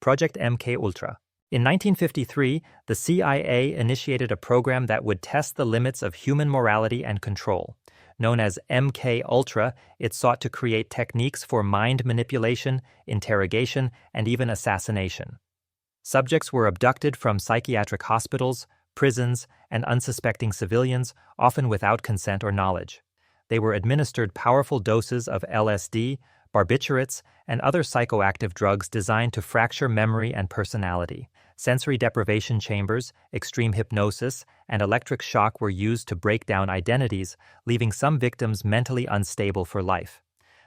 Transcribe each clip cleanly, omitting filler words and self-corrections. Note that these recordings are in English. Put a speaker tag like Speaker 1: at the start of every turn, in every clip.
Speaker 1: Project MK-Ultra. In 1953, the CIA initiated a program that would test the limits of human morality and control. Known as MK-Ultra, it sought to create techniques for mind manipulation, interrogation, and even assassination. Subjects were abducted from psychiatric hospitals, prisons, and unsuspecting civilians, often without consent or knowledge. They were administered powerful doses of LSD, barbiturates, and other psychoactive drugs designed to fracture memory and personality. Sensory deprivation chambers, extreme hypnosis, and electric shock were used to break down identities, leaving some victims mentally unstable for life.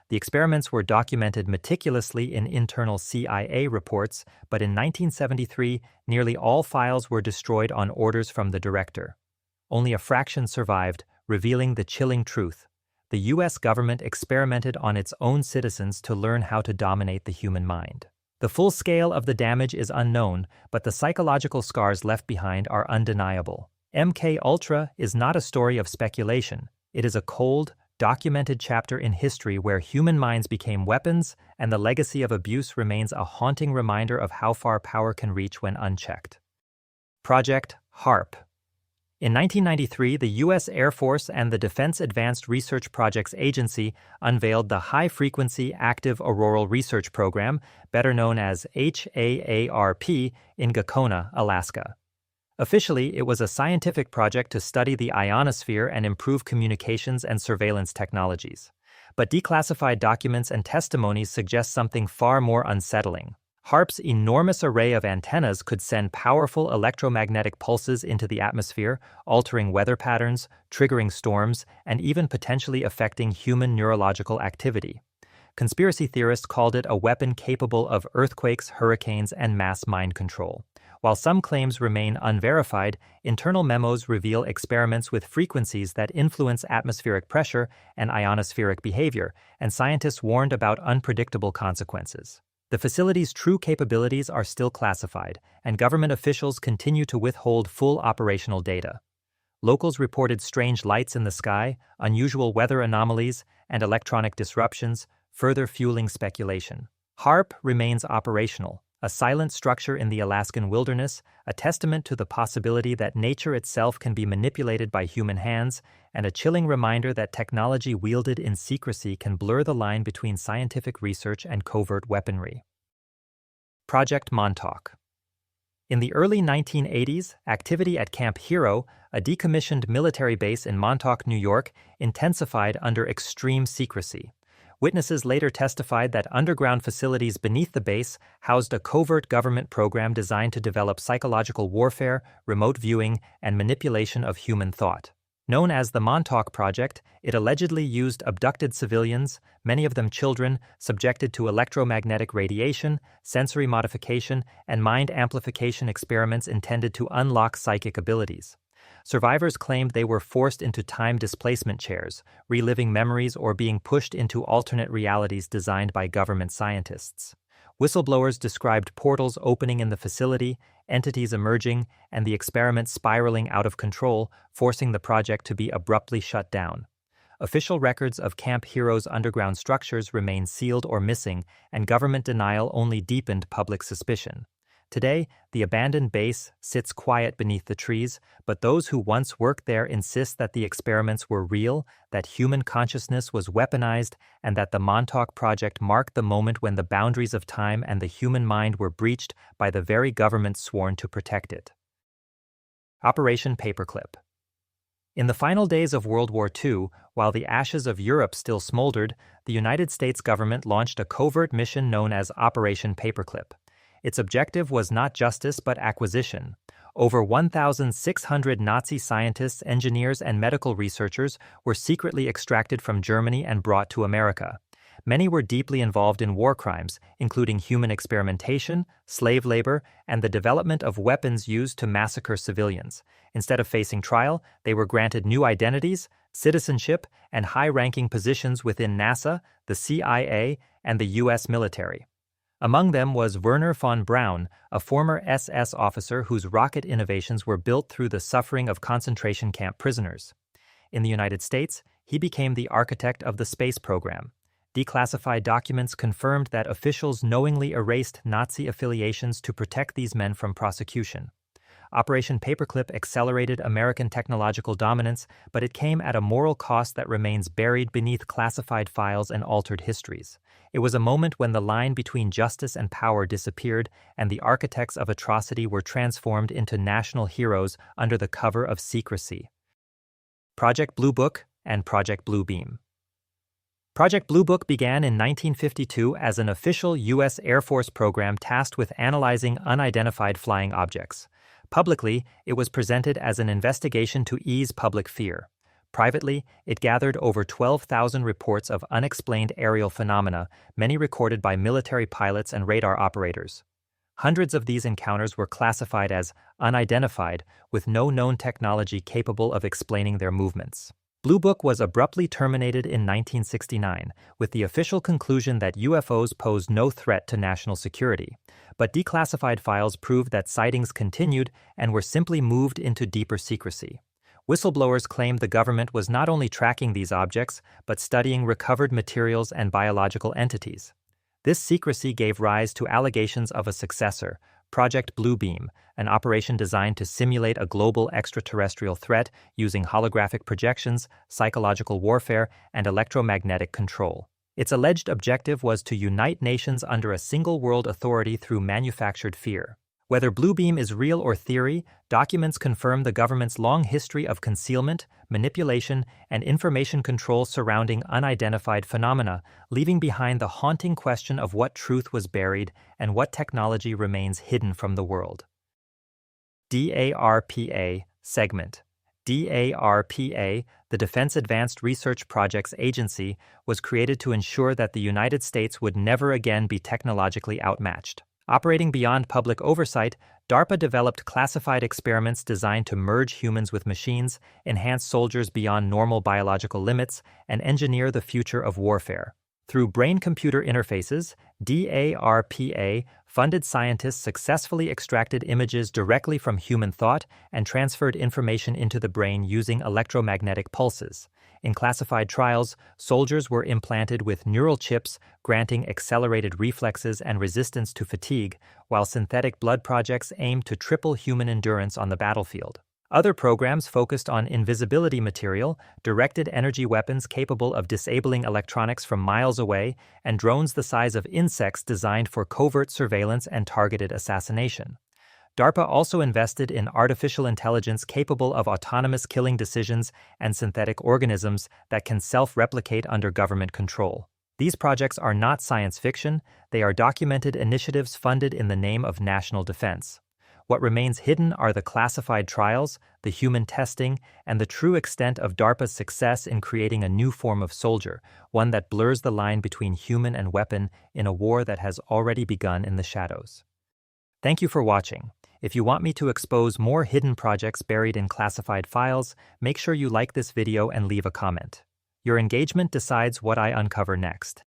Speaker 1: The experiments were documented meticulously in internal CIA reports, but in 1973, nearly all files were destroyed on orders from the director. Only a fraction survived, revealing the chilling truth. The U.S. government experimented on its own citizens to learn how to dominate the human mind. The full scale of the damage is unknown, but the psychological scars left behind are undeniable. MK-Ultra is not a story of speculation. It is a cold, documented chapter in history where human minds became weapons, and the legacy of abuse remains a haunting reminder of how far power can reach when unchecked. Project HAARP. In 1993, the U.S. Air Force and the Defense Advanced Research Projects Agency unveiled the High-Frequency Active Auroral Research Program, better known as HAARP, in Gacona, Alaska. Officially, it was a scientific project to study the ionosphere and improve communications and surveillance technologies. But declassified documents and testimonies suggest something far more unsettling. HAARP's enormous array of antennas could send powerful electromagnetic pulses into the atmosphere, altering weather patterns, triggering storms, and even potentially affecting human neurological activity. Conspiracy theorists called it a weapon capable of earthquakes, hurricanes, and mass mind control. While some claims remain unverified, internal memos reveal experiments with frequencies that influence atmospheric pressure and ionospheric behavior, and scientists warned about unpredictable consequences. The facility's true capabilities are still classified, and government officials continue to withhold full operational data. Locals reported strange lights in the sky, unusual weather anomalies, and electronic disruptions, further fueling speculation. HAARP remains operational, a silent structure in the Alaskan wilderness, a testament to the possibility that nature itself can be manipulated by human hands, and a chilling reminder that technology wielded in secrecy can blur the line between scientific research and covert weaponry. Project Montauk. In the early 1980s, activity at Camp Hero, a decommissioned military base in Montauk, New York, intensified under extreme secrecy. Witnesses later testified that underground facilities beneath the base housed a covert government program designed to develop psychological warfare, remote viewing, and manipulation of human thought. Known as the Montauk Project, it allegedly used abducted civilians, many of them children, subjected to electromagnetic radiation, sensory modification, and mind amplification experiments intended to unlock psychic abilities. Survivors claimed they were forced into time displacement chairs, reliving memories or being pushed into alternate realities designed by government scientists. Whistleblowers described portals opening in the facility, entities emerging, and the experiment spiraling out of control, forcing the project to be abruptly shut down. Official records of Camp Hero's underground structures remain sealed or missing, and government denial only deepened public suspicion. Today, the abandoned base sits quiet beneath the trees, but those who once worked there insist that the experiments were real, that human consciousness was weaponized, and that the Montauk Project marked the moment when the boundaries of time and the human mind were breached by the very government sworn to protect it. Operation Paperclip. In the final days of World War II, while the ashes of Europe still smoldered, the United States government launched a covert mission known as Operation Paperclip. Its objective was not justice but acquisition. Over 1,600 Nazi scientists, engineers, and medical researchers were secretly extracted from Germany and brought to America. Many were deeply involved in war crimes, including human experimentation, slave labor, and the development of weapons used to massacre civilians. Instead of facing trial, they were granted new identities, citizenship, and high-ranking positions within NASA, the CIA, and the U.S. military. Among them was Werner von Braun, a former SS officer whose rocket innovations were built through the suffering of concentration camp prisoners. In the United States, he became the architect of the space program. Declassified documents confirmed that officials knowingly erased Nazi affiliations to protect these men from prosecution. Operation Paperclip accelerated American technological dominance, but it came at a moral cost that remains buried beneath classified files and altered histories. It was a moment when the line between justice and power disappeared, and the architects of atrocity were transformed into national heroes under the cover of secrecy. Project Blue Book and Project Bluebeam. Project Blue Book began in 1952 as an official U.S. Air Force program tasked with analyzing unidentified flying objects. Publicly, it was presented as an investigation to ease public fear. Privately, it gathered over 12,000 reports of unexplained aerial phenomena, many recorded by military pilots and radar operators. Hundreds of these encounters were classified as unidentified, with no known technology capable of explaining their movements. Blue Book was abruptly terminated in 1969, with the official conclusion that UFOs posed no threat to national security. But declassified files proved that sightings continued and were simply moved into deeper secrecy. Whistleblowers claimed the government was not only tracking these objects, but studying recovered materials and biological entities. This secrecy gave rise to allegations of a successor, Project Bluebeam, an operation designed to simulate a global extraterrestrial threat using holographic projections, psychological warfare, and electromagnetic control. Its alleged objective was to unite nations under a single world authority through manufactured fear. Whether Bluebeam is real or theory, documents confirm the government's long history of concealment, manipulation, and information control surrounding unidentified phenomena, leaving behind the haunting question of what truth was buried and what technology remains hidden from the world. DARPA Segment. DARPA, the Defense Advanced Research Projects Agency, was created to ensure that the United States would never again be technologically outmatched. Operating beyond public oversight, DARPA developed classified experiments designed to merge humans with machines, enhance soldiers beyond normal biological limits, and engineer the future of warfare. Through brain-computer interfaces, DARPA-funded scientists successfully extracted images directly from human thought and transferred information into the brain using electromagnetic pulses. In classified trials, soldiers were implanted with neural chips, granting accelerated reflexes and resistance to fatigue, while synthetic blood projects aimed to triple human endurance on the battlefield. Other programs focused on invisibility material, directed energy weapons capable of disabling electronics from miles away, and drones the size of insects designed for covert surveillance and targeted assassination. DARPA also invested in artificial intelligence capable of autonomous killing decisions and synthetic organisms that can self-replicate under government control. These projects are not science fiction, they are documented initiatives funded in the name of national defense. What remains hidden are the classified trials, the human testing, and the true extent of DARPA's success in creating a new form of soldier, one that blurs the line between human and weapon in a war that has already begun in the shadows. Thank you for watching. If you want me to expose more hidden projects buried in classified files, make sure you like this video and leave a comment. Your engagement decides what I uncover next.